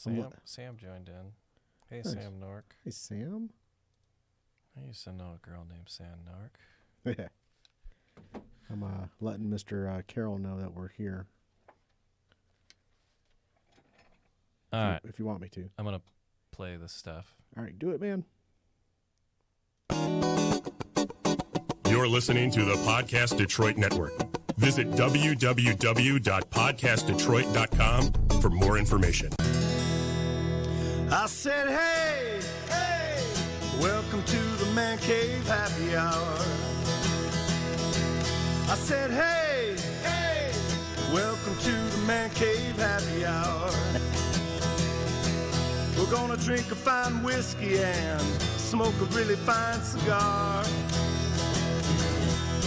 Sam joined in. Hey, Nice. Sam Nork. Hey, Sam. I used to know a girl named Sam Nork. Yeah. I'm letting Mr. Carroll know that we're here. All right. If you want me to. I'm going to play this stuff. All right, do it, man. You're listening to the Podcast Detroit Network. Visit www.podcastdetroit.com for more information. I said, hey, hey, welcome to the Man Cave Happy Hour. I said, hey, hey, welcome to the Man Cave Happy Hour. We're gonna drink a fine whiskey and smoke a really fine cigar.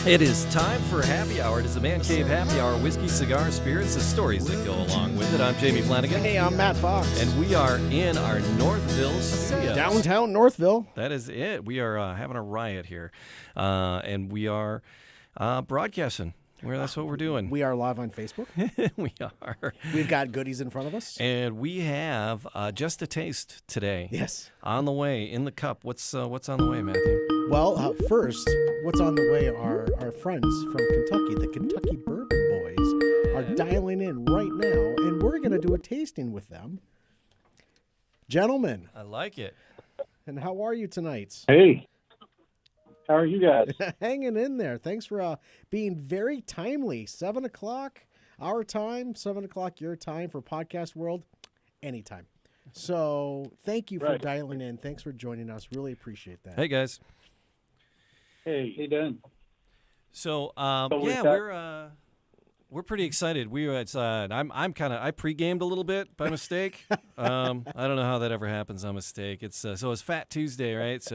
It is time for Happy Hour. It is a Man Cave Happy Hour. Whiskey, cigar, spirits, the stories that go along with it. I'm Jamie Flanagan. Hey, I'm Matt Fox. And we are in our Northville studios. Downtown Northville. That is it. We are having a riot here. And we are broadcasting. That's what we're doing. We are live on Facebook. We are. We've got goodies in front of us. And we have just a taste today. Yes. On the way, in the cup. What's on the way, Matthew? Well, first, what's on the way are our friends from Kentucky, the Kentucky Bourbon Boys, are dialing in right now, and we're going to do a tasting with them. Gentlemen. I like it. And how are you tonight? Hey. How are you guys? Hanging in there. Thanks for being very timely. 7 o'clock our time, 7 o'clock your time for Podcast World, anytime. So thank you for dialing in. Thanks for joining us. Really appreciate that. Hey, guys. Hey, how you doing? So, we're pretty excited. I pre-gamed a little bit by mistake. I don't know how that ever happens on mistake. It's Fat Tuesday, right?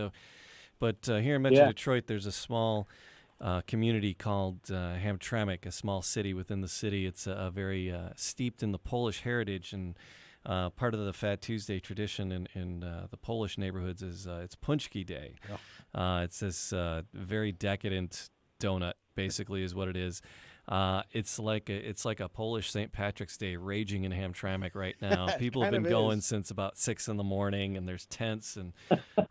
But here in Metro Detroit, there's a small community called Hamtramck, a small city within the city. It's very steeped in the Polish heritage, and part of the Fat Tuesday tradition in the Polish neighborhoods is it's Punchki Day. Oh. It's this very decadent donut, basically, is what it is. It's like a Polish St. Patrick's Day raging in Hamtramck right now. People have been going since about 6 a.m, and there's tents and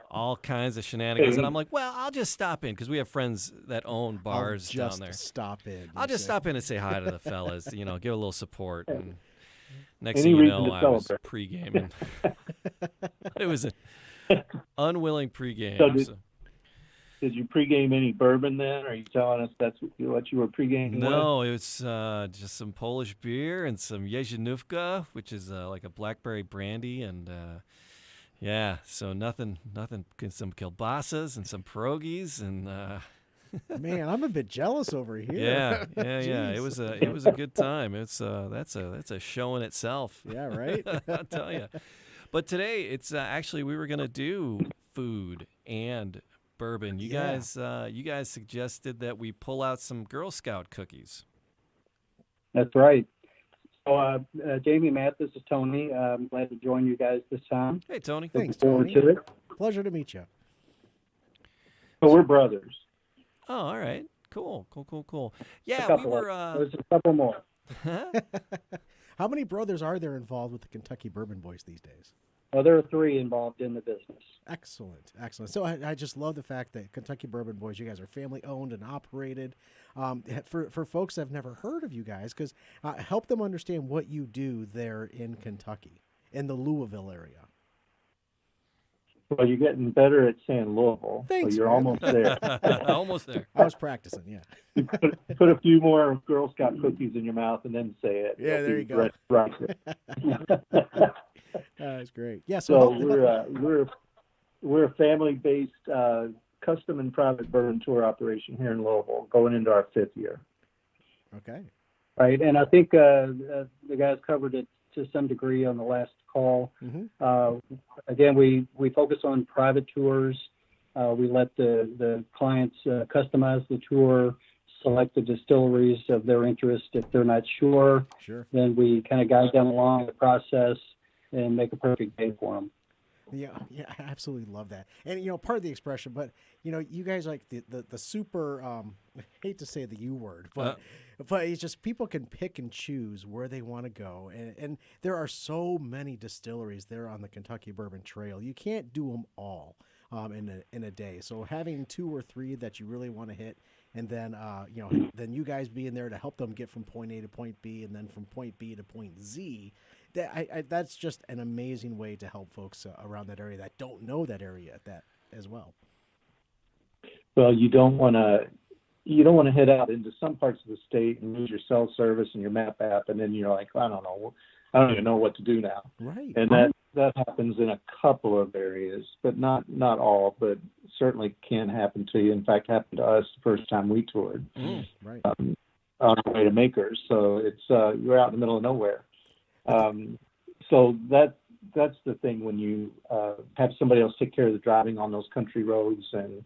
all kinds of shenanigans. And I'm like, well, I'll just stop in because we have friends that own bars down there. Stop in. I'll just stop in and say hi to the fellas, give a little support. And next thing you know, I was pre-gaming. It was an unwilling pre-game. Did you pregame any bourbon then? Are you telling us that's what you were pregaming? No, it was just some Polish beer and some Jezionówka, which is like a blackberry brandy, and so nothing, some kielbasas and some pierogies, and man, I'm a bit jealous over here. Yeah. It was a good time. That's a show in itself. Yeah, right. I'll tell you. But today it's actually we were gonna do food and bourbon. You guys suggested that we pull out some Girl Scout cookies. That's right. So, Jamie, Matt, this is Tony. I'm glad to join you guys this time. Hey, Tony. Thanks, Tony. To it. Pleasure to meet you. So we're brothers. Oh, all right. Cool. Yeah, There's a couple more. How many brothers are there involved with the Kentucky Bourbon Boys these days? Well, there are 3 involved in the business. Excellent. So I just love the fact that Kentucky Bourbon Boys, you guys are family owned and operated. For folks that have never heard of you guys, because help them understand what you do there in Kentucky, in the Louisville area. Well, you're getting better at saying Louisville. Thanks, so you're man. almost there. Almost there. I was practicing, yeah. You put a few more Girl Scout cookies in your mouth and then say it. Yeah, there you go. Right. That's great. Yeah, So we're a family-based custom and private bourbon tour operation here in Louisville, going into our 5th year. Okay. Right, and I think the guys covered it to some degree on the last call. Mm-hmm. Again, we focus on private tours. We let the clients customize the tour, select the distilleries of their interest. If they're not sure, then we kind of guide them along the process and make a perfect day for them. Yeah, I absolutely love that. And, part of the expression, but, you guys like the super, I hate to say the U word, but But it's just people can pick and choose where they want to go, and there are so many distilleries there on the Kentucky Bourbon Trail. You can't do them all in a day. So having 2 or 3 that you really want to hit, and then then you guys being there to help them get from point A to point B, and then from point B to point Z. That's just an amazing way to help folks around that area that don't know that area as well. Well, you don't want to head out into some parts of the state and lose your cell service and your map app, and then you're like, I don't even know what to do now. Right. And that happens in a couple of areas, but not all, but certainly can happen to you. In fact, happened to us the first time we toured. Right. On our way to Makers. So it's you're out in the middle of nowhere. So that's the thing when you have somebody else take care of the driving on those country roads and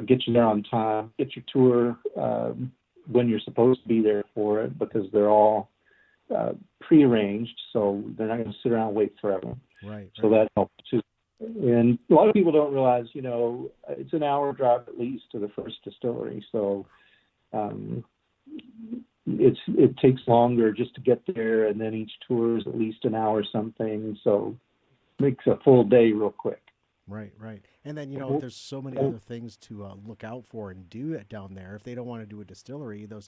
get you there on time, get your tour when you're supposed to be there for it, because they're all prearranged, so they're not going to sit around and wait forever. Right. So that helps too. And a lot of people don't realize, it's an hour drive at least to the first distillery. So it takes longer just to get there, and then each tour is at least an hour something. So it makes a full day real quick. Right. And then, there's so many other things to look out for and do down there. If they don't want to do a distillery, the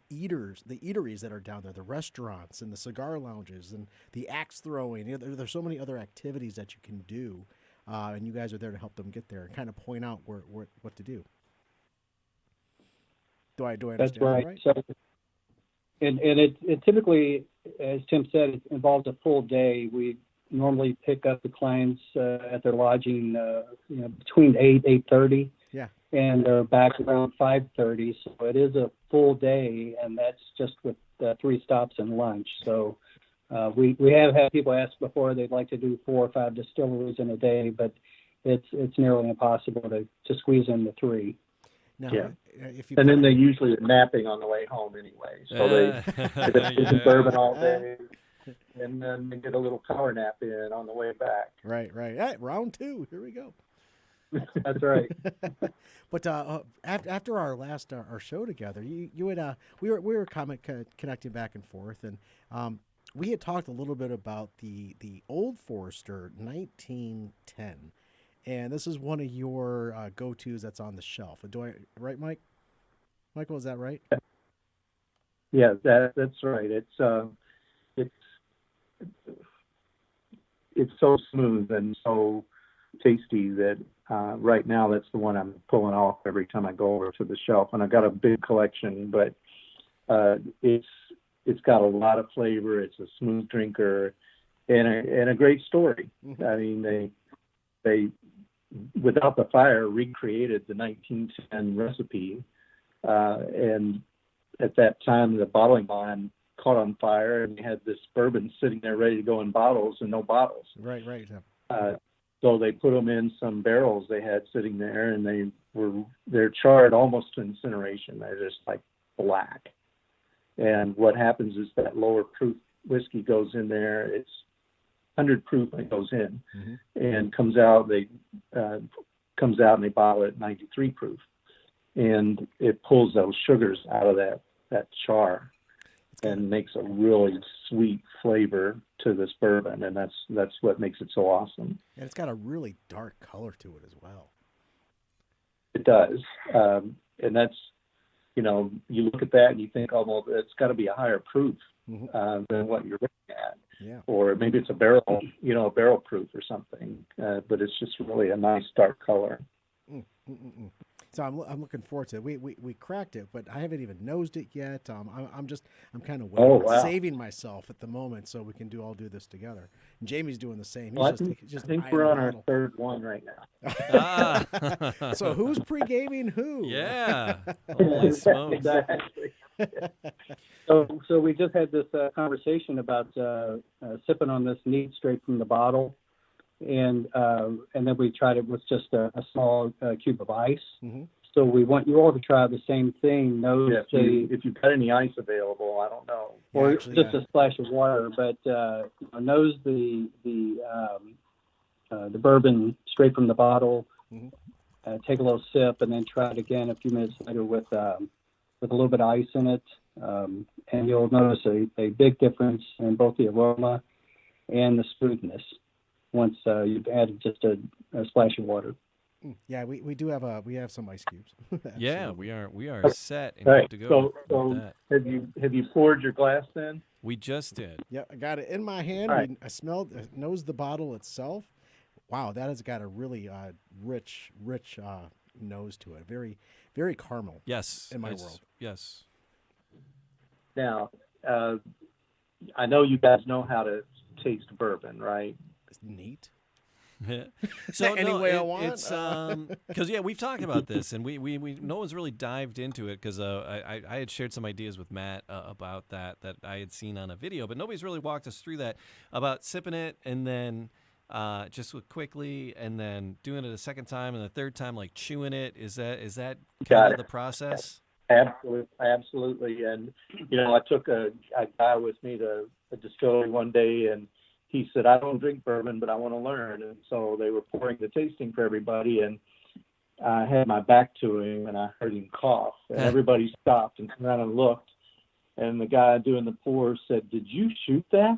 eateries that are down there, the restaurants and the cigar lounges and the axe throwing, there's so many other activities that you can do. And you guys are there to help them get there and kind of point out what to do. Do I understand That's right. that right? So, and it typically, as Tim said, it involves a full day. We normally pick up the clients at their lodging, between 8:30. Yeah. And they're back around 5:30. So it is a full day, and that's just with 3 stops and lunch. So we have had people ask before they'd like to do 4 or 5 distilleries in a day, but it's nearly impossible to squeeze in the 3. Now, Yeah. and then they usually are napping on the way home anyway. So they get bourbon all day, and then they get a little power nap in on the way back. Right. Hey, round 2. Here we go. That's right. But after our last our show together, you had we were connecting back and forth, and we had talked a little bit about the Old Forester 1910. And this is one of your go-tos that's on the shelf. Right, Mike? Michael, is that right? Yeah, that's right. It's so smooth and so tasty that right now that's the one I'm pulling off every time I go over to the shelf. And I've got a big collection, but it's got a lot of flavor. It's a smooth drinker and a great story. Mm-hmm. I mean, they without the fire recreated the 1910 recipe, and at that time the bottling line caught on fire, and we had this bourbon sitting there ready to go in bottles and no bottles. Right. So they put them in some barrels they had sitting there, and they're charred almost to incineration. They're just like black. And what happens is that lower proof whiskey goes in there. It's 100 proof when it goes in, and comes out. They and they bottle it at 93 proof, and it pulls those sugars out of that char, and makes a really sweet flavor to this bourbon, and that's what makes it so awesome. And it's got a really dark color to it as well. It does, and that's you look at that and you think, oh, well, it's got to be a higher proof than what you're looking at. Yeah. Or maybe it's a barrel proof or something, but it's just really a nice dark color. So I'm looking forward to it. We cracked it, but I haven't even nosed it yet. I'm kind of saving myself at the moment so we can all do this together. And Jamie's doing the same. I think we're on our 3rd one right now. So who's pre-gaming who? Yeah. Holy smokes. Exactly. So we just had this conversation about sipping on this neat straight from the bottle, and then we tried it with just a small cube of ice. Mm-hmm. So we want you all to try the same thing. If you've got any ice available, I don't know, or a splash of water, but nose the bourbon straight from the bottle. Mm-hmm. Take a little sip, and then try it again a few minutes later with a little bit of ice in it, And you'll notice a big difference in both the aroma and the smoothness once you've added just a splash of water. Yeah, we do have we have some ice cubes. Yeah, we are set and Right. good to go. So with that. have you poured your glass then? We just did. Yeah, I got it in my hand. All right. I smelled, nosed the bottle itself. Wow, that has got a really rich nose to it. Very, very caramel. Yes. In my world. Yes. Now, I know you guys know how to taste bourbon, right? It's neat. So Any no, way I want? It's because we've talked about this, and we no one's really dived into it because I had shared some ideas with Matt about that I had seen on a video, but nobody's really walked us through that about sipping it and then just quickly and then doing it a second time and the third time like chewing it. Is that kind of the process? Absolutely. And I took a guy with me to a distillery one day, and he said, I don't drink bourbon, but I want to learn. And so they were pouring the tasting for everybody, and I had my back to him, and I heard him cough. And everybody stopped and turned around and looked. And the guy doing the pour said, did you shoot that?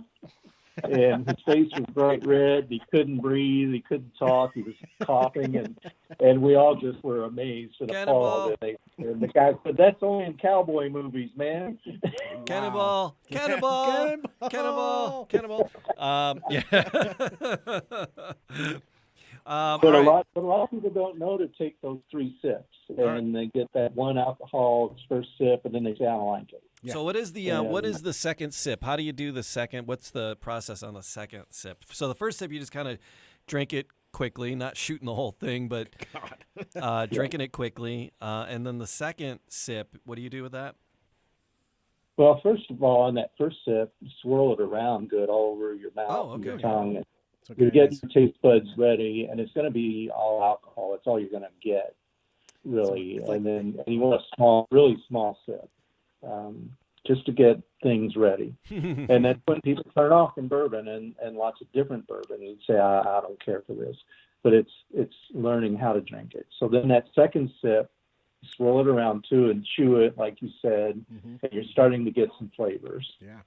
And his face was bright red. He couldn't breathe. He couldn't talk. He was coughing. And we all just were amazed and appalled. And the guy said, that's only in cowboy movies, man. Cannonball, cannonball, cannonball, cannonball. Yeah. But a lot of people don't know to take those 3 sips, and they get that one alcohol first sip, and then they say, I don't like it. Yeah. So what is the second sip? How do you do the second? What's the process on the second sip? So the first sip, you just kind of drink it quickly, not shooting the whole thing, but drinking it quickly. And then the second sip, what do you do with that? Well, first of all, on that first sip, swirl it around good all over your mouth and your tongue. Okay, you get your taste buds ready, and it's going to be all alcohol. It's all you're going to get, really. So and you want a really small sip, just to get things ready. And that's when people turn off from bourbon and lots of different bourbon and say, I don't care for this. But it's learning how to drink it. So then that second sip, swirl it around too and chew it, like you said, and you're starting to get some flavors. Yeah.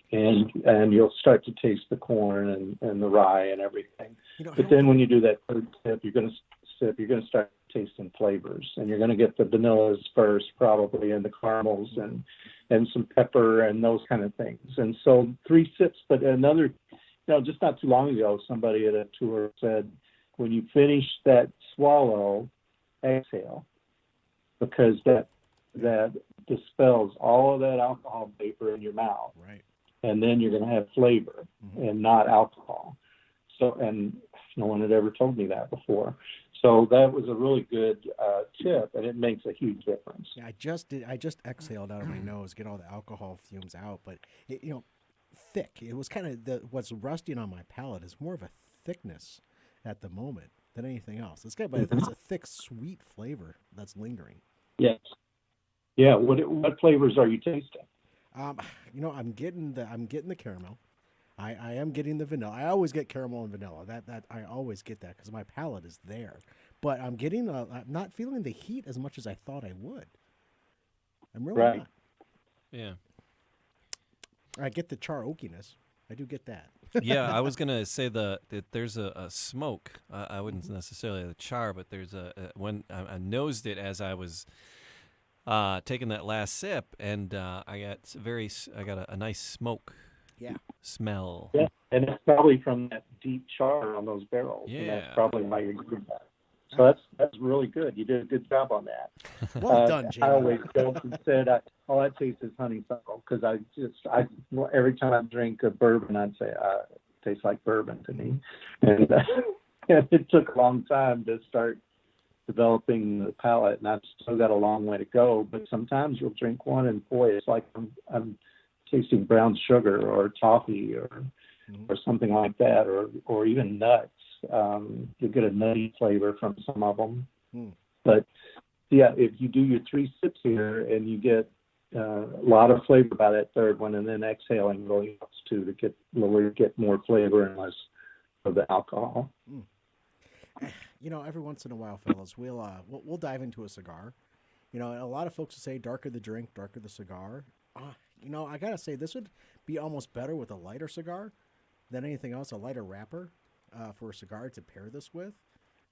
And you'll start to taste the corn and the rye and everything. But then when you do that third sip, you're going to start tasting flavors, and you're going to get the vanillas first probably, and the caramels and some pepper and those kind of things. And so 3 sips, but another, just not too long ago, somebody at a tour said, when you finish that swallow, exhale, because that dispels all of that alcohol vapor in your mouth. Right. And then you're going to have flavor and not alcohol. So, and no one had ever told me that before. So that was a really good tip, and it makes a huge difference. Yeah, I just exhaled out of my nose, get all the alcohol fumes out, but it, thick. It was kind of what's rusting on my palate is more of a thickness at the moment than anything else. It's got, but it's a thick, sweet flavor that's lingering. Yes. Yeah. What flavors are you tasting? I'm getting the caramel. I am getting the vanilla. I always get caramel and vanilla. That I always get that because my palate is there. But I'm getting I'm not feeling the heat as much as I thought I would. I'm really not. Yeah. I get the char oakiness. I do get that. Yeah, I was gonna say that there's a smoke. I wouldn't necessarily the char, but there's when I nosed it as I was taking that last sip, and I got a nice smoke. Yeah. Smell. Yeah, and it's probably from that deep char on those barrels. Yeah. And that's probably why you're doing that. So that's really good. You did a good job on that. Well done, Jamie. I always joked and said, all I taste is honeysuckle, because every time I drink a bourbon, I'd say, it tastes like bourbon to me. And, and it took a long time to start developing the palate, and I've still got a long way to go. But sometimes you'll drink one, and boy, it's like I'm tasting brown sugar or toffee or something like that, or even nuts. You get a nutty flavor from some of them. But yeah, if you do your 3 sips here and you get a lot of flavor by that third one, and then exhaling really helps too to get more flavor and less of the alcohol. Every once in a while, fellas, we'll dive into a cigar. A lot of folks will say darker the drink, darker the cigar. I gotta say this would be almost better with a lighter cigar than anything else. A lighter wrapper for a cigar to pair this with.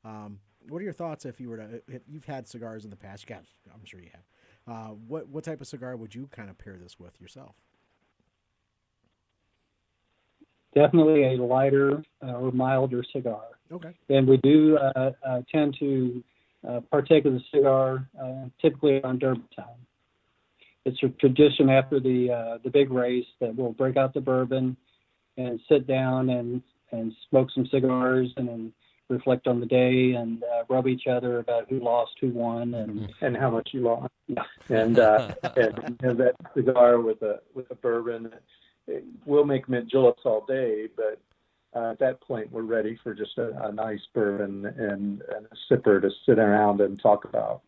What are your thoughts if you were to? You've had cigars in the past. I'm sure you have. What type of cigar would you kind of pair this with yourself? Definitely a lighter or milder cigar. Okay. And we do tend to partake of the cigar typically on Derby time. It's a tradition after the big race that we'll break out the bourbon and sit down and smoke some cigars and then reflect on the day and rub each other about who lost, who won, and how much you lost. And have that cigar with a bourbon. We'll make mint juleps all day, but at that point we're ready for just a nice bourbon and a sipper to sit around and talk about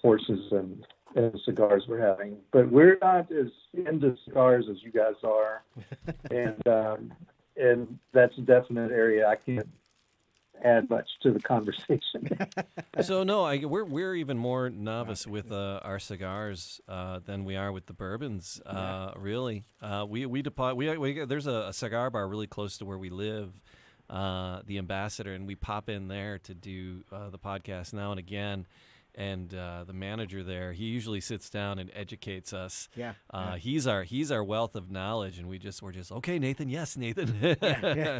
horses and the cigars we're having. But we're not as into cigars as you guys are, and that's a definite area I can't add much to the conversation. So no, we're even more novice with our cigars than we are with the bourbons. Really, there's a cigar bar really close to where we live, the Ambassador, and we pop in there to do the podcast now and again. And the manager there, he usually sits down and educates us. He's our wealth of knowledge, and we're just okay, Nathan. Yes, Nathan.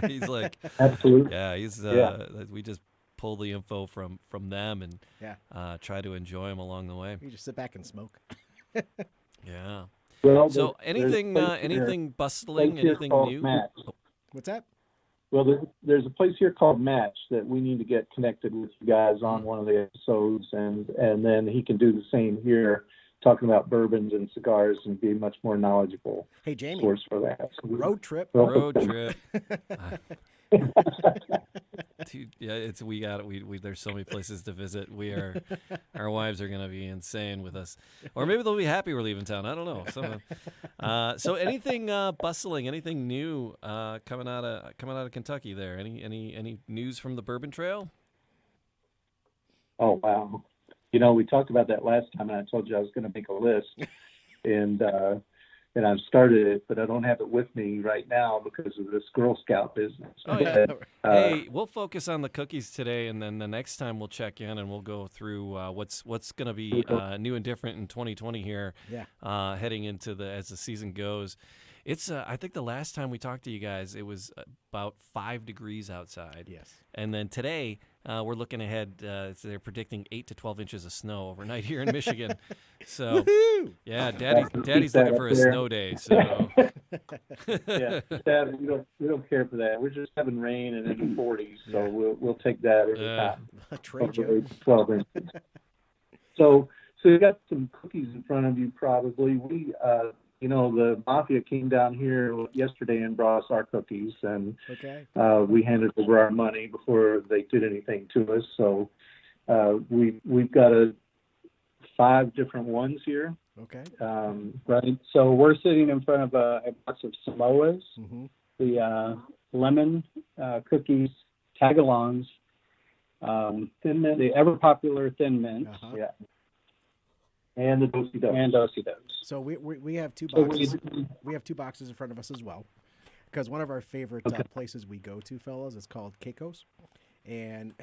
He's like, absolutely. We just pull the info from them and try to enjoy them along the way. You just sit back and smoke. Yeah. Well, so anything bustling, anything new? What's that? Well, there's a place here called Match that we need to get connected with you guys on one of the episodes, and then he can do the same here, talking about bourbons and cigars and be much more knowledgeable. Hey, Jamie. Source for that. Road trip. Dude, there's so many places to visit. Our wives are gonna be insane with us, or maybe they'll be happy we're leaving town. I don't know. So anything bustling, anything new coming out of Kentucky? There, any news from the Bourbon Trail? Oh wow! We talked about that last time, and I told you I was going to make a list, and I've started it, but I don't have it with me right now because of this Girl Scout business. Oh, yeah. Hey, we'll focus on the cookies today, and then the next time we'll check in and we'll go through what's going to be new and different in 2020 here, heading into as the season goes. It's I think the last time we talked to you guys, it was about 5 degrees outside. Yes. And then today, we're looking ahead. They're predicting 8 to 12 inches of snow overnight here in Michigan. So, yeah, Daddy's looking for a snow day. So, yeah, Dad, we don't care for that. We're just having rain and in the 40s, so we'll take that every time. Trade you. 12 inches. So you got some cookies in front of you, probably. The mafia came down here yesterday and brought us our cookies, and we handed over our money before they did anything to us. So we've got 5 different ones here. Okay. Right. So we're sitting in front of a box of Samoas, the lemon cookies, tagalongs, Thin Mint, the ever popular Thin Mints. Yeah. And the do-si-dos. So we have 2 boxes. We have 2 boxes in front of us as well, because one of our favorite places we go to, fellas, is called Keiko's, and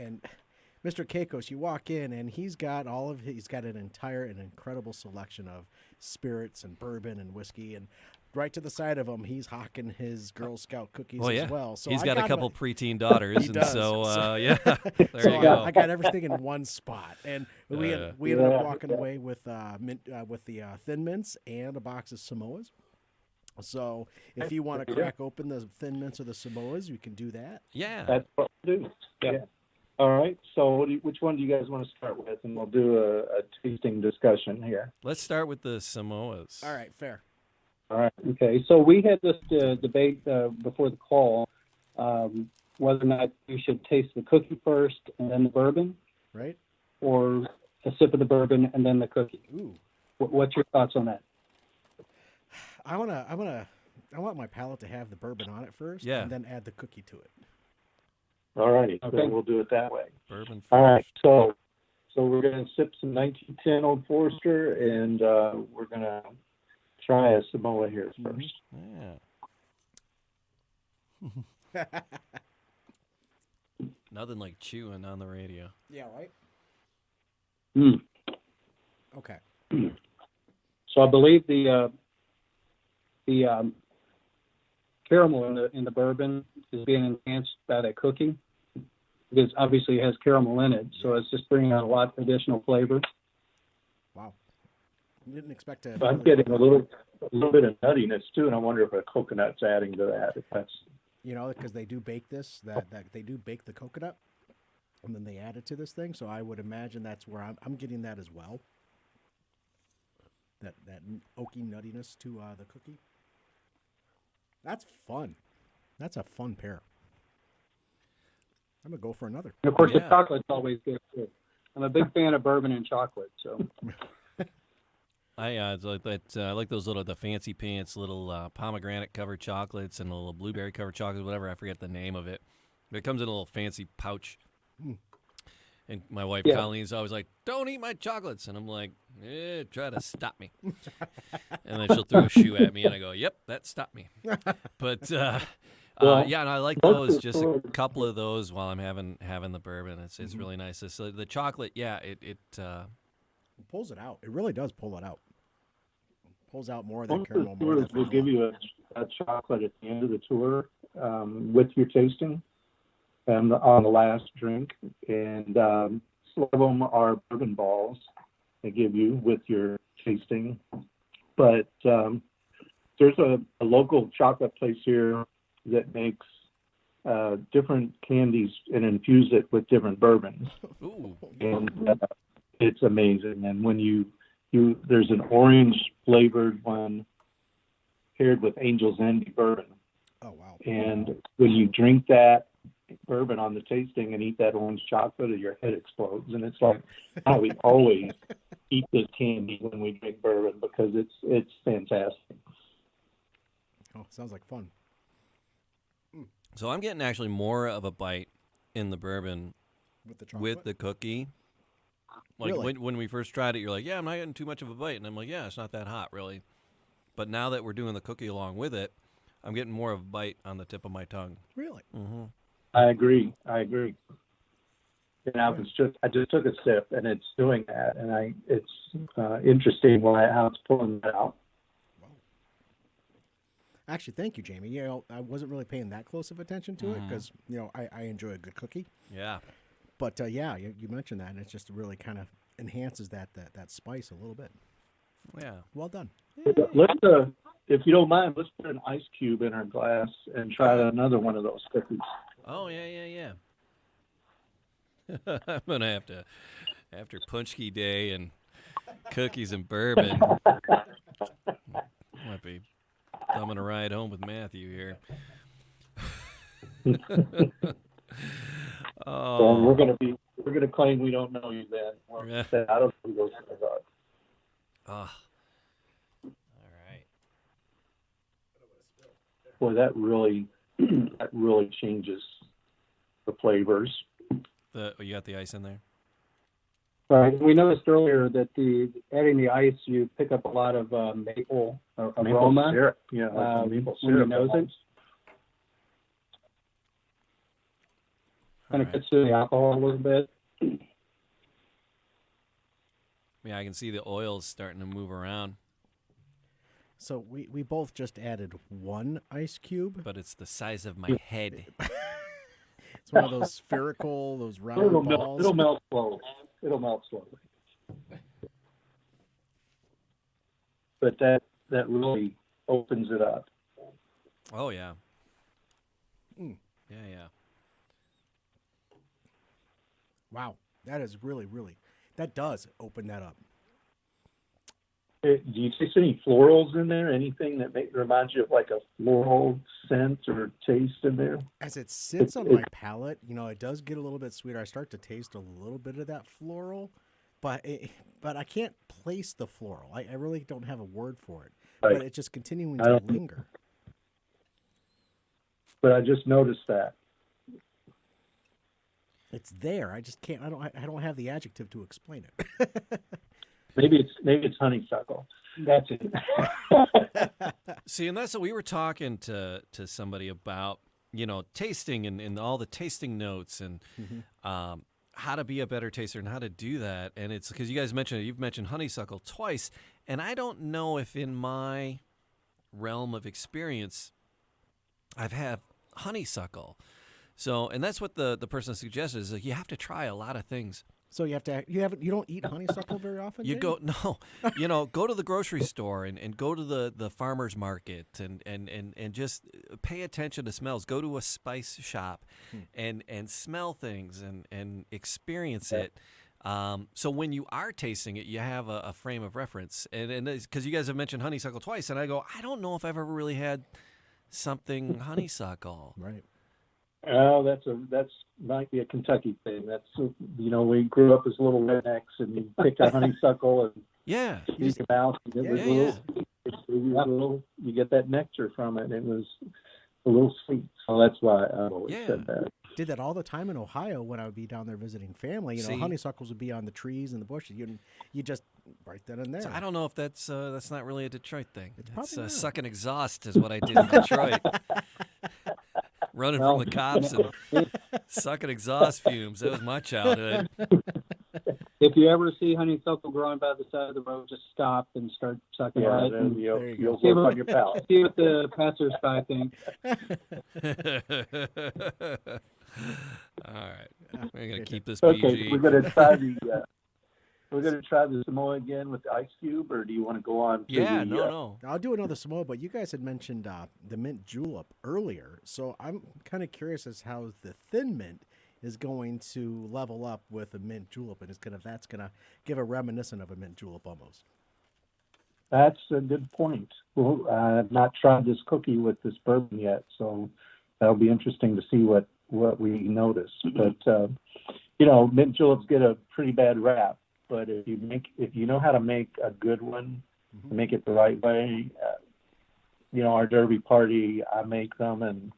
Mr. Keiko's, you walk in and he's got an incredible selection of spirits and bourbon and whiskey, and right to the side of him, he's hawking his Girl Scout cookies as well. So he's got a couple preteen daughters, and so there you go. I got everything in one spot, and we ended up walking away with the Thin Mints and a box of Samoas. So if you want to crack open the Thin Mints or the Samoas, you can do that. Yeah, that's what we do. Yeah. All right. So which one do you guys want to start with, and we'll do a tasting discussion here. Let's start with the Samoas. All right, fair. All right. Okay. So we had this debate before the call whether or not you should taste the cookie first and then the bourbon, right? Or a sip of the bourbon and then the cookie. Ooh. What's your thoughts on that? I want my palate to have the bourbon on it first, and then add the cookie to it. All righty. Okay. So we'll do it that way. Bourbon first. All right. So we're going to sip some 1910 Old Forester, and we're going to try a Samoa here first. Yeah. Nothing like chewing on the radio. Yeah, right? Mm. Okay. So I believe the caramel in the bourbon is being enhanced by that cooking, because obviously it has caramel in it, so it's just bringing out a lot of additional flavor. Wow. Didn't expect to. But I'm getting a little bit of nuttiness too, and I wonder if a coconut's adding to that. If that's Because they do bake this, that they do bake the coconut, and then they add it to this thing. So I would imagine that's where I'm getting that as well. That oaky nuttiness to the cookie. That's fun. That's a fun pair. I'm gonna go for another. And of course, the chocolate's always good too. I'm a big fan of bourbon and chocolate, so. I like those the fancy pants little pomegranate covered chocolates and the little blueberry covered chocolates, whatever. I forget the name of it. But it comes in a little fancy pouch. And my wife Colleen's always like, "Don't eat my chocolates," and I'm like, "Try to stop me." And then she'll throw a shoe at me, and I go, "Yep, that stopped me." But and I like those. Just a couple of those while I'm having the bourbon. It's really nice. So the chocolate, it pulls it out. It really does pull it out. Pulls out more of that most of caramel. the More of tours that will give you a chocolate at the end of the tour with your tasting and on the last drink. And some of them are bourbon balls they give you with your tasting. But there's a local chocolate place here that makes different candies and infuse it with different bourbons. Ooh. And it's amazing. And when you there's an orange flavored one paired with Angel's Envy bourbon. Oh wow! And when you drink that bourbon on the tasting and eat that orange chocolate, your head explodes. And it's like how we always eat this candy when we drink bourbon, because it's fantastic. Oh, sounds like fun. So I'm getting actually more of a bite in the bourbon With the chocolate? with the cookie. Like Really? when we first tried it, you're like, "Yeah, I'm not getting too much of a bite," and I'm like, "Yeah, it's not that hot, really." But now that we're doing the cookie along with it, I'm getting more of a bite on the tip of my tongue. Really? Mm-hmm. I agree. And I just took a sip, and it's doing that, and it's interesting how it's pulling that out. Actually, thank you, Jamie. I wasn't really paying that close of attention to it because I enjoy a good cookie. Yeah. But you mentioned that, and it just really kind of enhances that spice a little bit. Yeah. Well done. Let's, if you don't mind, let's put an ice cube in our glass and try another one of those cookies. Oh yeah. I'm gonna have to, after Punchki Day and cookies and bourbon, might be thumbing a ride home with Matthew here. So we're gonna claim we don't know you then. I don't know who those guys are. All right. Boy, that really changes the flavors. You got the ice in there? Right. We noticed earlier that adding the ice, you pick up a lot of maple aroma. Syrup. Yeah, like maple when you syrup. nose it. Kind of gets to the alcohol a little bit. Yeah, I can see the oils starting to move around. So we both just added one ice cube. But it's the size of my head. It's one of those spherical, those round balls. It'll melt slowly. But that really opens it up. Oh yeah. Mm. Yeah. Wow, that is really, that does open that up. Do you taste any florals in there? Anything that reminds you of like a floral scent or taste in there? As it sits on my palate, it does get a little bit sweeter. I start to taste a little bit of that floral, but I can't place the floral. I really don't have a word for it, Right. but it's just continuing to linger. But I just noticed that. It's there. I just can't. I don't have the adjective to explain it. Maybe it's honeysuckle. That's it. See, and that's what we were talking to somebody about, tasting and all the tasting notes and how to be a better taster and how to do that. And it's because you've mentioned honeysuckle twice, and I don't know if in my realm of experience I've had honeysuckle. So, and that's what the person suggested is like you have to try a lot of things. So you don't eat honeysuckle very often? You go go to the grocery store and go to the farmer's market and just pay attention to smells. Go to a spice shop and smell things and experience it. So when you are tasting it, you have a frame of reference. And because you guys have mentioned honeysuckle twice, and I go, I don't know if I've ever really had something honeysuckle. Right. Oh, that's might be a Kentucky thing. That's we grew up as little rednecks and you picked a honeysuckle and squeeze your mouth. And you get that nectar from it. It was a little sweet, so that's why I've always said that. Did that all the time in Ohio when I would be down there visiting family. Honeysuckles would be on the trees and the bushes. You just right then and there. So I don't know if that's not really a Detroit thing. It's sucking exhaust is what I did in Detroit. Running from the cops and sucking exhaust fumes. That was my childhood. If you ever see honeysuckle growing by the side of the road, just stop and start sucking it. Then you'll work on your palate. See what the passersby think. All right, we're gonna keep this PG. Okay, we're gonna try the Samoa again with the ice cube, or do you want to go on? No. I'll do another Samoa, but you guys had mentioned the mint julep earlier, so I'm kind of curious as how the thin mint is going to level up with a mint julep, and that's gonna give a reminiscent of a mint julep almost. That's a good point. Well, I've not tried this cookie with this bourbon yet, so that'll be interesting to see what we notice. But mint juleps get a pretty bad rap. But if you know how to make a good one, make it the right way, our derby party, I make them and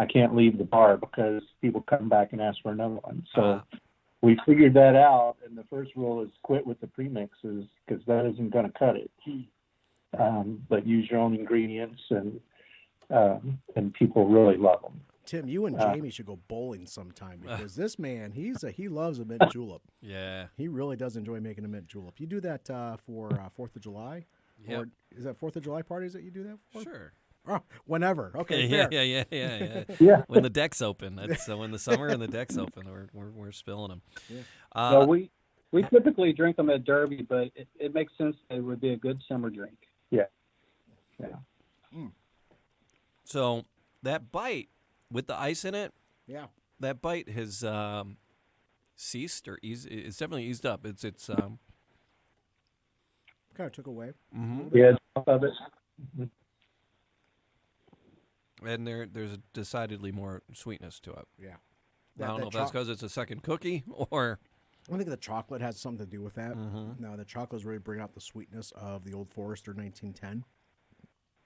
I can't leave the bar because people come back and ask for another one. So we figured that out, and the first rule is quit with the premixes because that isn't going to cut it. But use your own ingredients, and people really love them. Tim, you and Jamie should go bowling sometime because this man, he loves a mint julep. Yeah. He really does enjoy making a mint julep. You do that for 4th of July? Yep. Or is that 4th of July parties that you do that for? Sure. Oh, whenever. Okay, Yeah. fair. Yeah. When the deck's open. That's when the summer and the deck's open, we're spilling them. Yeah. Well, we typically drink them at Derby, but it makes sense that it would be a good summer drink. Yeah. So that bite with the ice in it, that bite has ceased or it's definitely eased up. It's kind of took away. Yeah, of it. And there's a decidedly more sweetness to it. Yeah. I don't know if that's because it's a second cookie or... I think the chocolate has something to do with that. Mm-hmm. No, the chocolate's really bringing out the sweetness of the Old Forester 1910.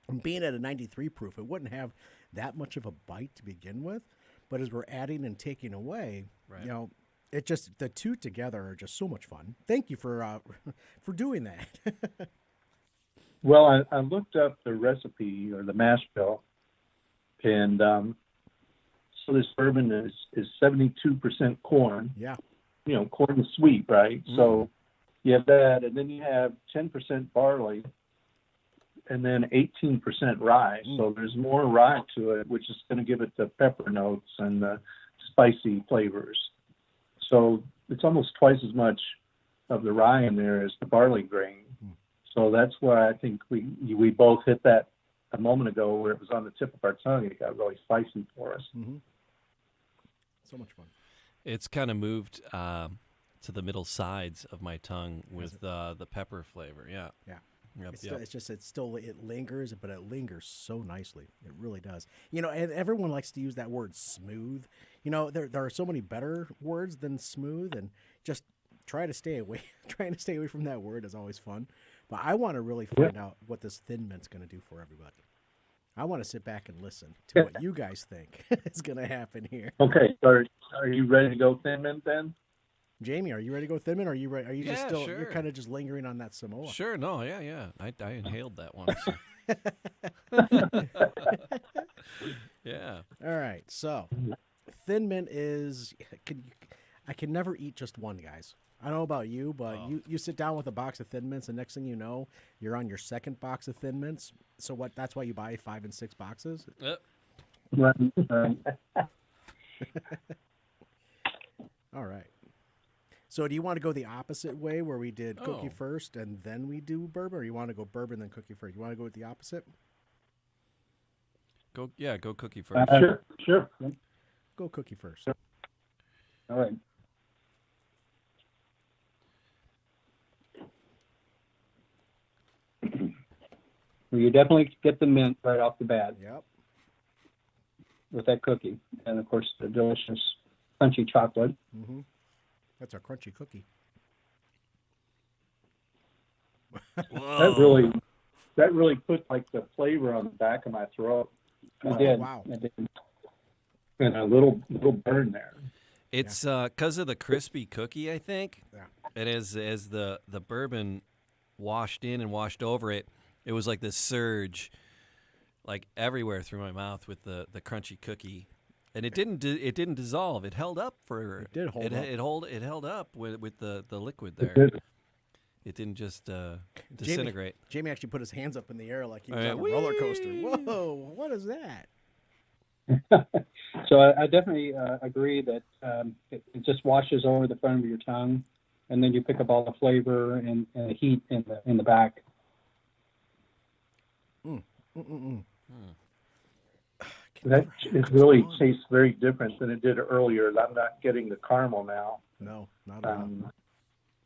And being at a 93 proof, it wouldn't have that much of a bite to begin with. But as we're adding and taking away, it just, the two together are just so much fun. Thank you for doing that. Well, I looked up the recipe or the mash bill, and so this bourbon is 72% corn. Yeah. Corn is sweet, right? Mm. So you have that, and then you have 10% barley, and then 18% rye. Mm. So there's more rye to it, which is going to give it the pepper notes and the spicy flavors. So it's almost twice as much of the rye in there as the barley grain. Mm. So that's why I think we both hit that a moment ago where it was on the tip of our tongue. It got really spicy for us. Mm-hmm. So much fun. It's kind of moved to the middle sides of my tongue with the pepper flavor. Yeah. Yeah. Yep, it lingers, but it lingers so nicely. It really does. And everyone likes to use that word smooth. There are so many better words than smooth, and just trying to stay away from that word is always fun. But I want to really find out what this thin mint's going to do for everybody. I want to sit back and listen to what you guys think is going to happen here. Okay, are you ready to go thin mint then? Jamie, are you ready to go Thin Mint? Or are you ready? Are you just Yeah, still? sure. You're kind of just lingering on that Samoa. Sure. No. Yeah. I inhaled that one. So. Yeah. All right. So, Thin Mint is. I can never eat just one, guys. I don't know about you, but you sit down with a box of Thin Mints, and next thing you know, you're on your second box of Thin Mints. So what? That's why you buy 5 and 6 boxes. Right. All right. So do you want to go the opposite way where we did cookie first and then we do bourbon, or you want to go bourbon then cookie first? You want to go with the opposite? Go cookie first. Sure. Go cookie first. All right. Well, you definitely get the mint right off the bat Yep. with that cookie, and of course the delicious crunchy chocolate. Mm-hmm. That's our crunchy cookie. Whoa. That really put like the flavor on the back of my throat. It did. Wow. It did. And a little burn there. It's because of the crispy cookie, I think. Yeah. And as the bourbon washed in and washed over it, it was like this surge, like everywhere through my mouth with the crunchy cookie, and it didn't dissolve. It held up for. It did hold up. It held up with the liquid there. did. It didn't just disintegrate. Jamie actually put his hands up in the air like he was All right. on a roller coaster. Whoa! What is that? So I definitely agree that it just washes over the front of your tongue, and then you pick up all the flavor and the heat in the back. That it really tastes very different than it did earlier. I'm not getting the caramel now No, not at all.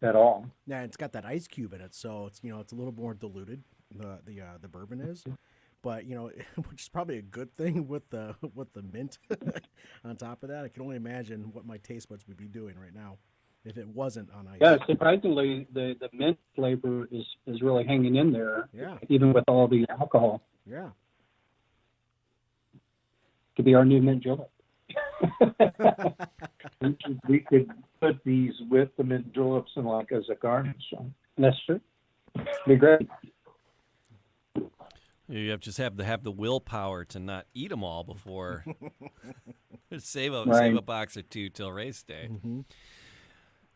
at all. Yeah, it's got that ice cube in it, so it's it's a little more diluted. The bourbon is, but which is probably a good thing with the mint on top of that. I can only imagine what my taste buds would be doing right now if it wasn't on ice. Yeah, surprisingly, the mint flavor is really hanging in there. Yeah. Even with all the alcohol. Yeah. Could be our new mint julep. We could put these with the mint juleps and like as a garnish. That's true. Be great. You have to have the willpower to not eat them all before save a box or two till race day. Mm-hmm.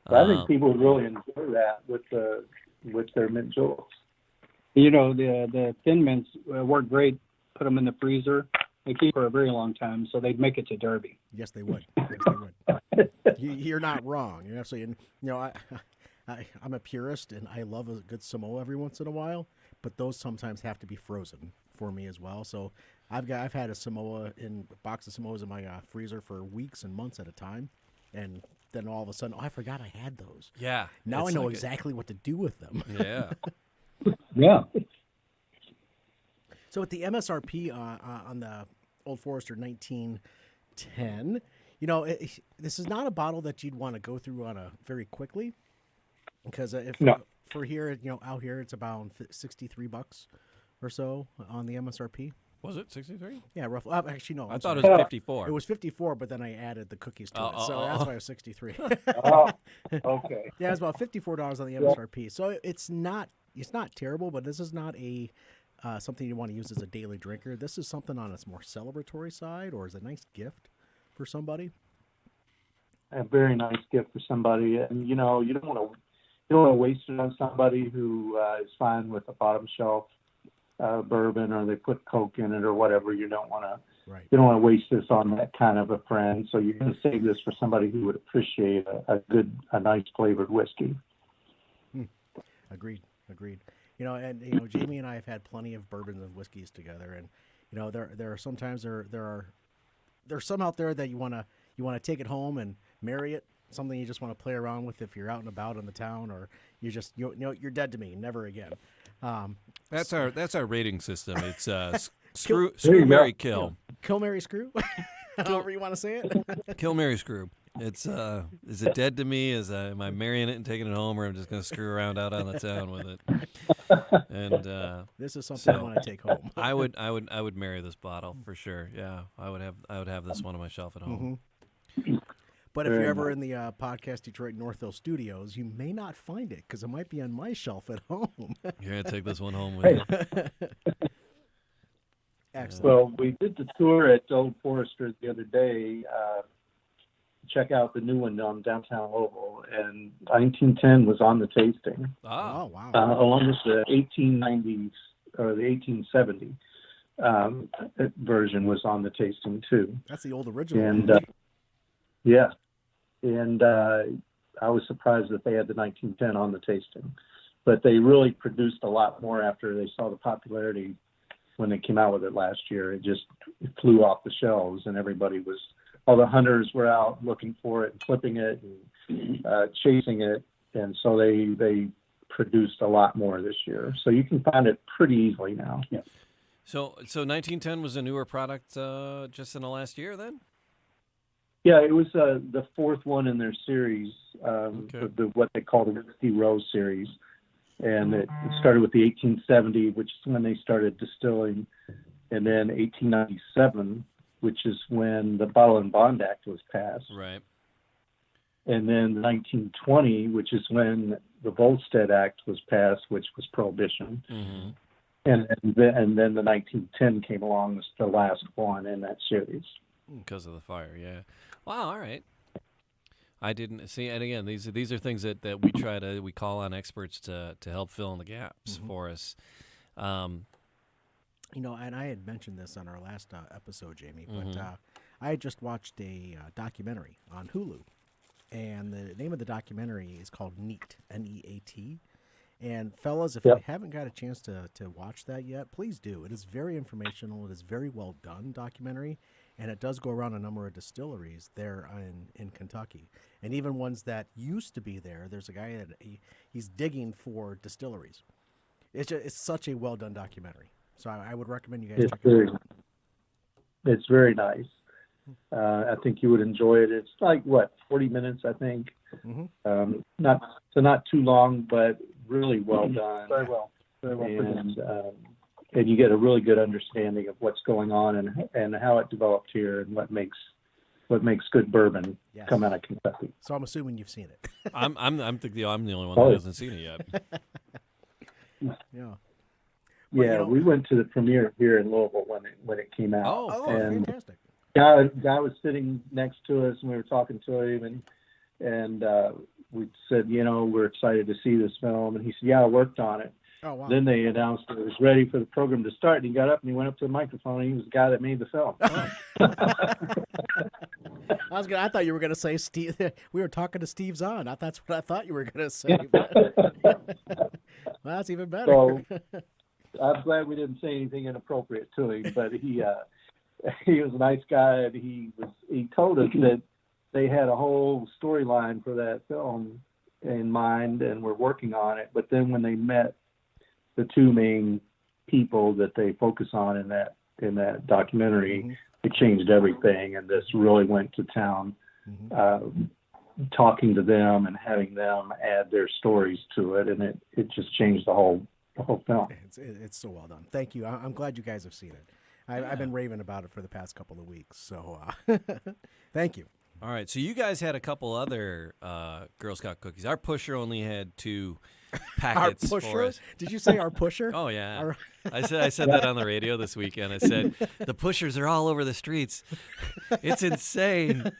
I think people would really enjoy that with their mint juleps. The Thin Mints work great. Put them in the freezer. They keep for a very long time, so they'd make it to Derby. Yes, they would. Yes, they would. You're not wrong. You're absolutely. I'm a purist, and I love a good Samoa every once in a while, but those sometimes have to be frozen for me as well. So I've had a box of Samoas in my freezer for weeks and months at a time, and then all of a sudden, I forgot I had those. Yeah. Now I know like exactly what to do with them. Yeah. Yeah. So with the MSRP on the Old Forester 1910, this is not a bottle that you'd want to go through very quickly, because for here, out here, it's about $63 or so on the MSRP. Was it 63? Yeah, roughly. Actually, no. I thought it was 54. It was 54, but then I added the cookies to it, so that's why it was 63. Oh, okay. Yeah, it's about $54 on the MSRP. So it's not terrible, but this is not something you want to use as a daily drinker. This is something on its more celebratory side, or as a nice gift for somebody. A very nice gift for somebody, and you don't want to waste it on somebody who is fine with a bottom shelf bourbon, or they put Coke in it or whatever. You don't want to. Right. You don't want to waste this on that kind of a friend. So you're going to save this for somebody who would appreciate a nice flavored whiskey. Agreed. And Jamie and I have had plenty of bourbons and whiskeys together, and there are sometimes there's some out there that you want to take it home and marry it, something you just want to play around with if you're out and about in the town, or you're dead to me, never again. That's our rating system. It's screw, marry, kill. Kill, marry, screw. However you want to say it. Kill, marry, screw. It's is it dead to me? Am I marrying it and taking it home, or I'm just going to screw around out on the town with it? And this is something I want to take home. I would marry this bottle for sure. Yeah, I would have this one on my shelf at home. Mm-hmm. But if you're ever in the Podcast Detroit Northville studios, you may not find it because it might be on my shelf at home. You're going to take this one home with you. Excellent. Well, we did the tour at Old Forester the other day. Check out the new one on downtown Louisville, and 1910 was on the tasting, Oh, wow. along with the 1890s or the 1870 version was on the tasting too. That's the old original. And yeah, and I was surprised that they had the 1910 on the tasting, but they really produced a lot more after they saw the popularity when they came out with it last year. It flew off the shelves, and all the hunters were out looking for it and flipping it and chasing it, and so they produced a lot more this year. So you can find it pretty easily now. Yeah. So 1910 was a newer product just in the last year then? Yeah, it was the fourth one in their series, what they call the Whiskey Rose series. And it started with the 1870, which is when they started distilling, and then 1897, which is when the Bottle and Bond Act was passed. Right. And then 1920, which is when the Volstead Act was passed, which was prohibition. Mm-hmm. And then the 1910 came along as the last one in that series. Because of the fire, yeah. Wow, all right. I didn't see, and again, these are things that we call on experts to help fill in the gaps for us. You know, and I had mentioned this on our last episode, Jamie, but I had just watched a documentary on Hulu, and the name of the documentary is called Neat, N-E-A-T. And fellas, if you haven't got a chance to watch that yet, please do. It is very informational. It is very well done documentary, and it does go around a number of distilleries there in Kentucky, and even ones that used to be there. There's a guy that he's digging for distilleries. It's such a well done documentary. So I would recommend you guys check it out. It's very nice. I think you would enjoy it. It's like 40 minutes, I think. Mm-hmm. Not too long, but really well done. Very well and you get a really good understanding of what's going on and how it developed here and what makes good bourbon come out of Kentucky. So I'm assuming you've seen it. I'm the only one that hasn't seen it yet. Yeah. Well, yeah, we went to the premiere here in Louisville when it came out. Oh, and fantastic! Guy was sitting next to us, and we were talking to him, and we said, we're excited to see this film, and he said, yeah, I worked on it. Oh, wow. Then they announced it was ready for the program to start, and he got up and he went up to the microphone, and he was the guy that made the film. I thought you were going to say Steve. We were talking to Steve Zahn. That's what I thought you were going to say. Well, that's even better. So I'm glad we didn't say anything inappropriate to him, but he was a nice guy, and he told us that they had a whole storyline for that film in mind and were working on it. But then when they met the two main people that they focus on in that documentary, it changed everything, and this really went to town, talking to them and having them add their stories to it, and it just changed the whole film. It's so well done. Thank you. I'm glad you guys have seen it. I've been raving about it for the past couple of weeks, so thank you. All right, so you guys had a couple other Girl Scout cookies. Our pusher only had 2 packets our for us. Did you say our pusher? Oh yeah, I said that on the radio this weekend. I said the pushers are all over the streets. It's insane.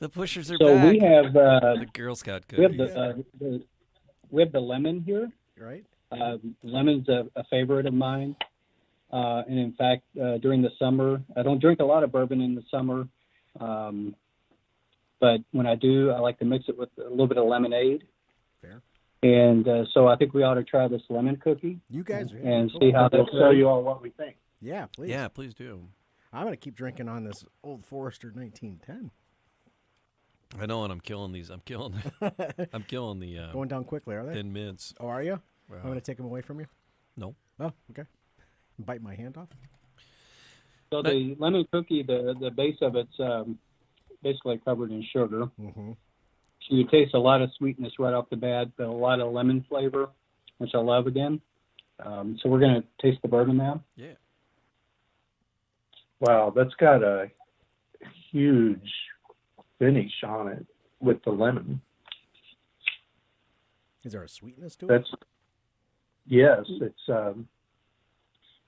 The pushers are so back. We have the Girl Scout cookies. We have the lemon here. Right. Lemon's a favorite of mine, and in fact, during the summer, I don't drink a lot of bourbon in the summer. But when I do, I like to mix it with a little bit of lemonade. Fair. And so I think we ought to try this lemon cookie. You guys, and see how they'll tell you all what we think. Yeah, please. Yeah, please do. I'm gonna keep drinking on this Old Forester 1910. I know, and I'm killing these. I'm killing the going down quickly, are they? Thin mints. Oh, are you? I'm gonna take them away from you. No. Oh, okay. Bite my hand off. So the lemon cookie, the base of it's basically covered in sugar. Mm-hmm. So you taste a lot of sweetness right off the bat, but a lot of lemon flavor, which I love again. So we're going to taste the bourbon now. Yeah. Wow, that's got a huge finish on it with the lemon. Is there a sweetness to it? That's yes.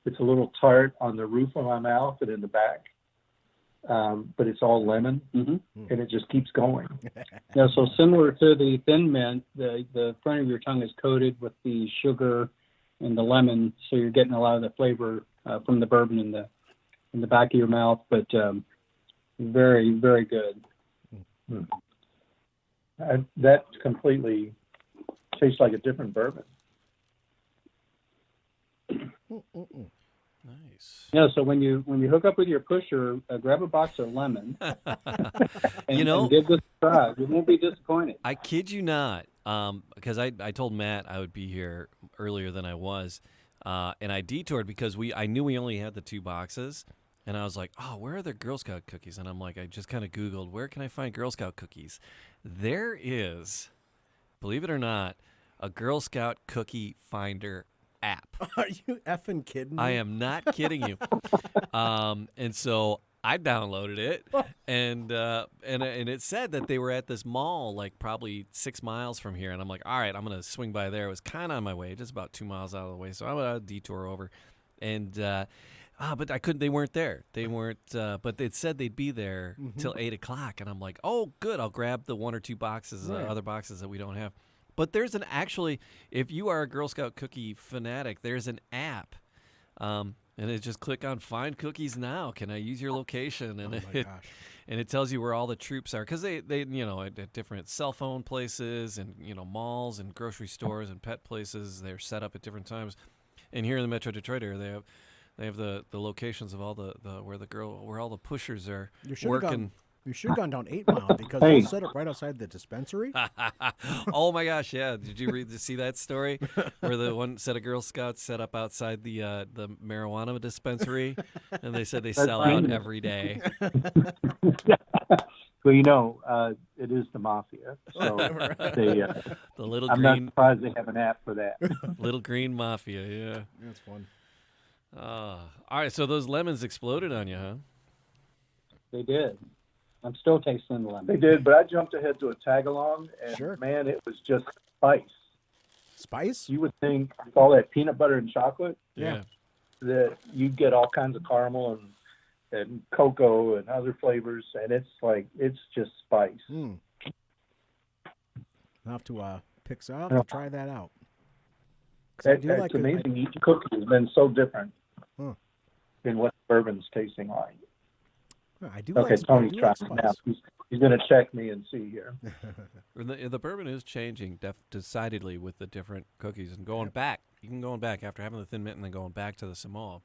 It's a little tart on the roof of my mouth and in the back, but it's all lemon, and it just keeps going. Yeah, so similar to the thin mint, the front of your tongue is coated with the sugar and the lemon, so you're getting a lot of the flavor from the bourbon in the back of your mouth, but very, very good. That completely tastes like a different bourbon. Nice. Yeah, so when you hook up with your pusher, grab a box of lemon and give this a try. You won't be disappointed. I kid you not, because I told Matt I would be here earlier than I was, and I detoured because I knew we only had the 2 boxes, and I was like, oh, where are the Girl Scout cookies? And I'm like, I just kind of Googled, where can I find Girl Scout cookies? There is, believe it or not, a Girl Scout cookie finder app. Are you effing kidding me? I am not kidding you. And so I downloaded it, and it said that they were at this mall, like probably 6 miles from here. And I'm like, all right, I'm gonna swing by there. It was kind of on my way, just about 2 miles out of the way. So I'm gonna detour over, and but I couldn't. They weren't there. They weren't. But it said they'd be there till 8 o'clock, and I'm like, oh, good. I'll grab the 1 or 2 boxes, other boxes that we don't have. But there's if you are a Girl Scout cookie fanatic, there's an app, and it just click on Find Cookies Now. Can I use your location? And and it tells you where all the troops are, because they at different cell phone places and malls and grocery stores and pet places, they're set up at different times. And here in the Metro Detroit area, they have the locations of all the where all the pushers are working. You should have gone down 8 Mile because they're set up right outside the dispensary. Oh my gosh, yeah! Did you see that story where the one set of Girl Scouts set up outside the marijuana dispensary, and they said they sell out every day. Well, it is the mafia, so the little I'm green. not surprised they have an app for that. Little green mafia, yeah. That's fun. All right, so those lemons exploded on you, huh? They did. I'm still tasting the lemon. They did, but I jumped ahead to a tag along, and man, it was just spice. Spice? You would think with all that peanut butter and chocolate, Yeah. that you'd get all kinds of caramel and cocoa and other flavors, and it's just spice. I'll have to try that out. It's amazing. Each cookie has been so different than what bourbon's tasting like. I do. Okay, Tony's trying now. He's going to check me and see here. The bourbon is changing decidedly with the different cookies and going back. You can go back after having the thin mint and then going back to the Samoa.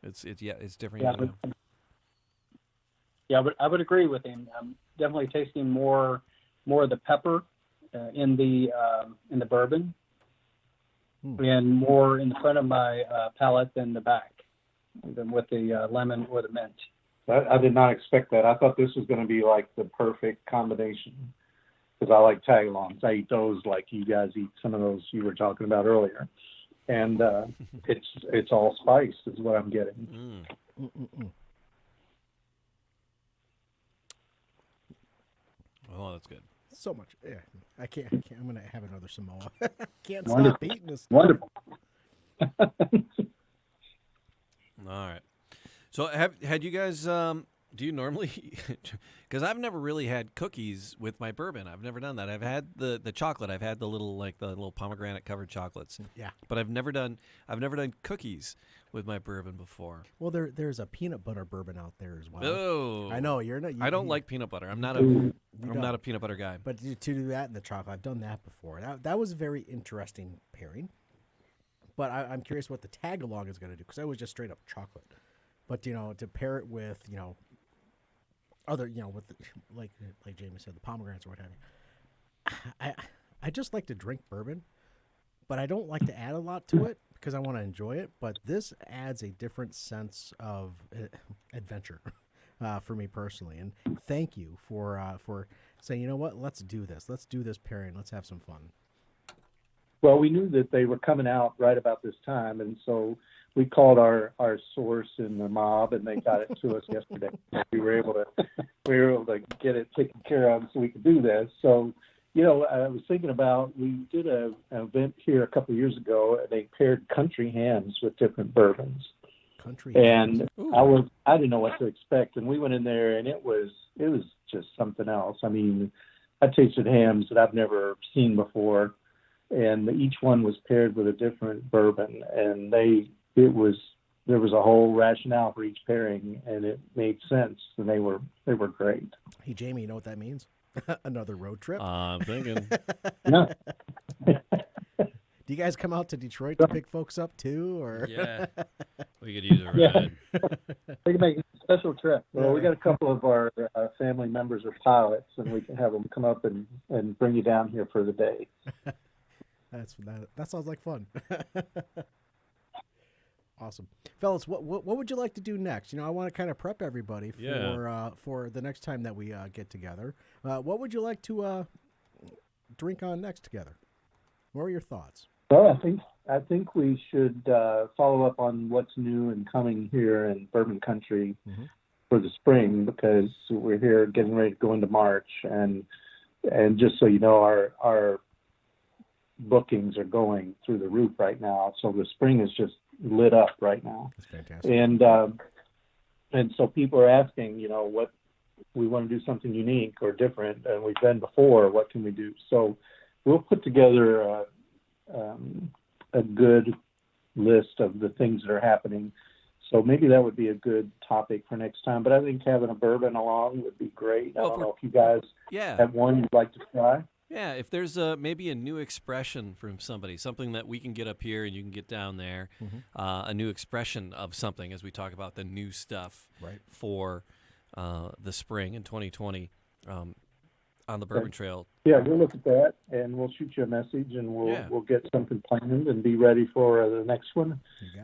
It's different. But I would agree with him. I'm definitely tasting more of the pepper in the bourbon, and more in the front of my palate than the back, than with the lemon or the mint. I did not expect that. I thought this was going to be like the perfect combination, because I like tag-alongs. I eat those like you guys eat some of those you were talking about earlier, and it's all spice is what I'm getting. Oh, that's good. So much. Yeah, I can't. I'm gonna have another Samoa. Can't stop eating this. Wonderful. All right. So had you guys? Do you normally? Because I've never really had cookies with my bourbon. I've never done that. I've had the chocolate. I've had the little pomegranate covered chocolates. Yeah. But I've never done cookies with my bourbon before. Well, there's a peanut butter bourbon out there as well. Oh. I know you're not. I don't like peanut butter. I'm not a peanut butter guy. But to do that in the chocolate, I've done that before. That was a very interesting pairing. But I'm curious what the tag along is going to do, because I was just straight up chocolate. But to pair it with other with like Jamie said, the pomegranates or what have you. I just like to drink bourbon, but I don't like to add a lot to it because I want to enjoy it. But this adds a different sense of adventure for me personally. And thank you for saying, you know what, let's do this. Let's do this pairing. Let's have some fun. Well, we knew that they were coming out right about this time, and so we called our source in the mob, and they got it to us yesterday. We were able to get it taken care of, so we could do this. So, I was thinking about, we did an event here a couple of years ago, and they paired country hams with different bourbons. And I didn't know what to expect, and we went in there, and it was just something else. I mean, I tasted hams that I've never seen before, and each one was paired with a different bourbon, and there was a whole rationale for each pairing, and it made sense, and they were great. Hey, Jamie, you know what that means? Another road trip. I'm thinking. Yeah. Do you guys come out to Detroit to pick folks up too, or? Yeah, we could use a ride. We can make a special trip. Well, we got a couple of our family members are pilots, and we can have them come up and bring you down here for the day. That sounds like fun. Awesome, fellas. What would you like to do next? I want to kind of prep everybody for the next time that we get together. What would you like to drink on next together? What are your thoughts? Well, I think we should follow up on what's new and coming here in bourbon country for the spring, because we're here getting ready to go into March, and just so you know, our bookings are going through the roof right now. So the spring is just lit up right now. That's fantastic. And so people are asking, what we want to do, something unique or different, and we've been before. What can we do? So we'll put together a good list of the things that are happening. So maybe that would be a good topic for next time. But I think having a bourbon along would be great. I don't know if you guys have one you'd like to try. Yeah, if there's maybe a new expression from somebody, something that we can get up here and you can get down there, a new expression of something as we talk about the new stuff for the spring in 2020 on the Bourbon Trail. Yeah, we'll look at that, and we'll shoot you a message, and we'll get something planned and be ready for the next one,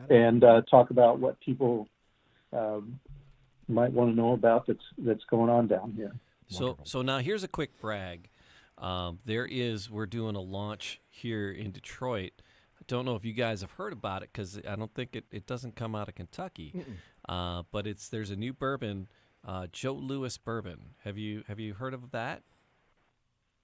and talk about what people might want to know about that's going on down here. So now here's a quick brag. We're doing a launch here in Detroit. I don't know if you guys have heard about it, because I don't think it doesn't come out of Kentucky. But there's a new bourbon, Joe Louis bourbon. Have you heard of that?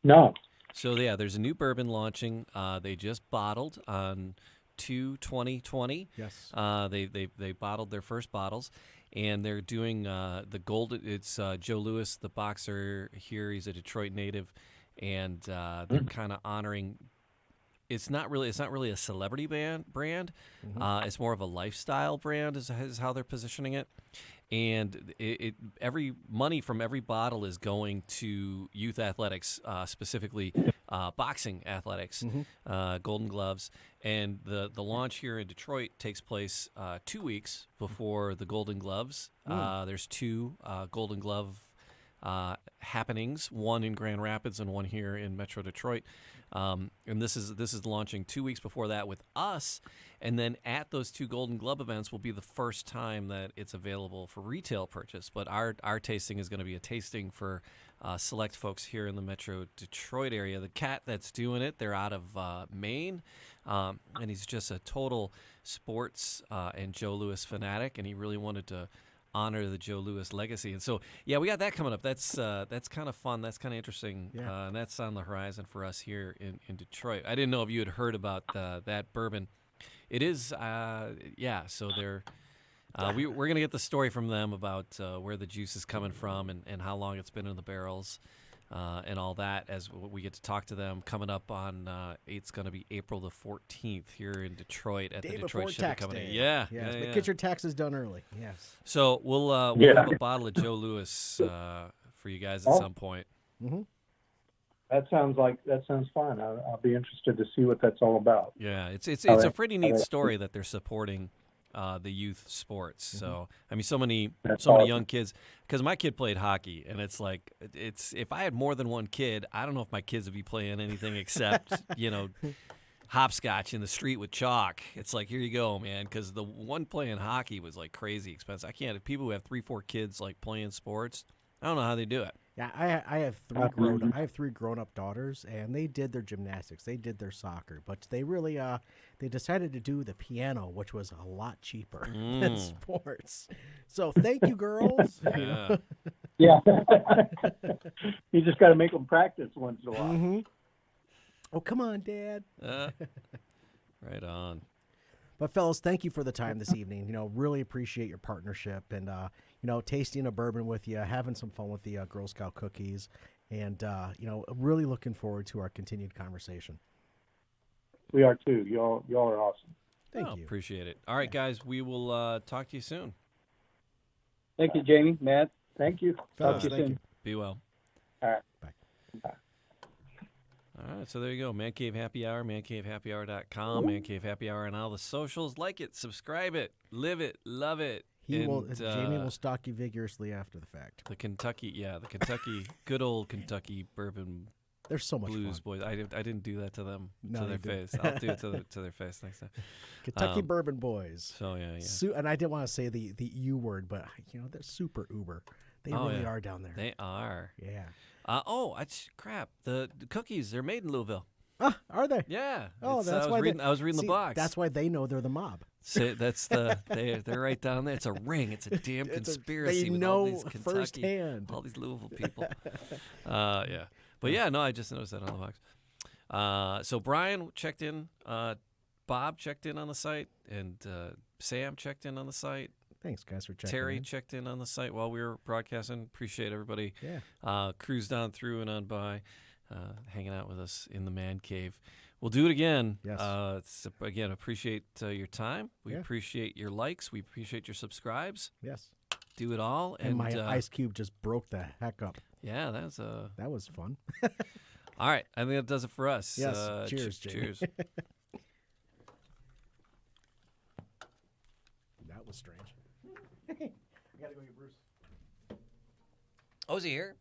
No. So there's a new bourbon launching. They just bottled on 2/20/20. Yes. They bottled their first bottles, and they're doing the gold. It's Joe Louis, the boxer here. He's a Detroit native, and they're kind of honoring. It's not really a celebrity brand. It's more of a lifestyle brand is how they're positioning it. And every money from every bottle is going to youth athletics, specifically boxing athletics, Golden Gloves. And the launch here in Detroit takes place 2 weeks before the Golden Gloves. There's two Golden Glove happenings, one in Grand Rapids and one here in Metro Detroit. And this is launching 2 weeks before that with us, and then at those two Golden Glove events will be the first time that it's available for retail purchase. But our tasting is going to be a tasting for select folks here in the Metro Detroit area. The cat that's doing it, they're out of Maine, and he's just a total sports and Joe Louis fanatic, and he really wanted to honor the Joe Louis legacy. And so, we got that coming up. That's kind of fun. That's kind of interesting. And that's on the horizon for us here in Detroit. I didn't know if you had heard about that bourbon. It is, so they're, we're going to get the story from them about where the juice is coming from and how long it's been in the barrels and all that as we get to talk to them coming up on, it's going to be April the 14th here in Detroit at the Detroit Shipping Company. Yeah. Get your taxes done early. Yes. So we'll have a bottle of Joe Louis for you guys at some point. Mm-hmm. That sounds fun. I'll be interested to see what that's all about. Yeah, it's a pretty neat story that they're supporting the youth sports. So I mean, so many young kids. Because my kid played hockey, and it's if I had more than one kid, I don't know if my kids would be playing anything except hopscotch in the street with chalk. It's like, here you go, man. Because the one playing hockey was like crazy expensive. I can't. If people who have 3-4 kids like playing sports, I don't know how they do it. Yeah, I have three grown up daughters, and they did their gymnastics, they did their soccer, but they really they decided to do the piano, which was a lot cheaper than sports. So thank you, girls. You know? Yeah. You just got to make them practice once in a while. Mm-hmm. Oh, come on, Dad. Right on. But fellas, thank you for the time this evening. You know, really appreciate your partnership and you know, tasting a bourbon with you, having some fun with the Girl Scout cookies, and you know, really looking forward to our continued conversation. We are too. Y'all are awesome. Thank you. Appreciate it. All right, guys, we will talk to you soon. Thank you, Jamie, Matt. Thank you. Fellas, Talk to you thank soon. you. Be well. All right. Bye. All right, so there you go. Man Cave Happy Hour, mancavehappyhour.com, Man Cave Happy Hour on all the socials. Like it, subscribe it, live it, love it. Jamie will stalk you vigorously after the fact. The Kentucky, good old Kentucky bourbon They're so much blues fun. boys. I didn't do that to them, No, to their you didn't. face. I'll do it to their face next time. Kentucky Bourbon Boys. So yeah. And I didn't want to say the U word, but you know, they're super uber. They really are down there. They are. Yeah. Crap. The cookies, they're made in Louisville. Ah, are they? Yeah. Oh, that's I was reading the box. That's why they know they're the mob. They're right down there. It's a ring. It's a damn conspiracy. They with know all these Kentucky, firsthand. all these Louisville people. Yeah. But yeah, no, I just noticed that on the box. So Brian checked in, Bob checked in on the site, and Sam checked in on the site. Thanks, guys, for checking Terry in. checked in on the site while we were broadcasting. Appreciate everybody. Yeah. Cruised on through and on by, hanging out with us in the man cave. We'll do it again. Yes. Again, appreciate your time. We appreciate your likes. We appreciate your subscribes. Yes. Do it all. And my ice cube just broke the heck up. Yeah, that was fun. All right. I think that does it for us. Yes. Cheers, Jamie. Cheers. That was strange. I gotta go get Bruce. Oh, is he here?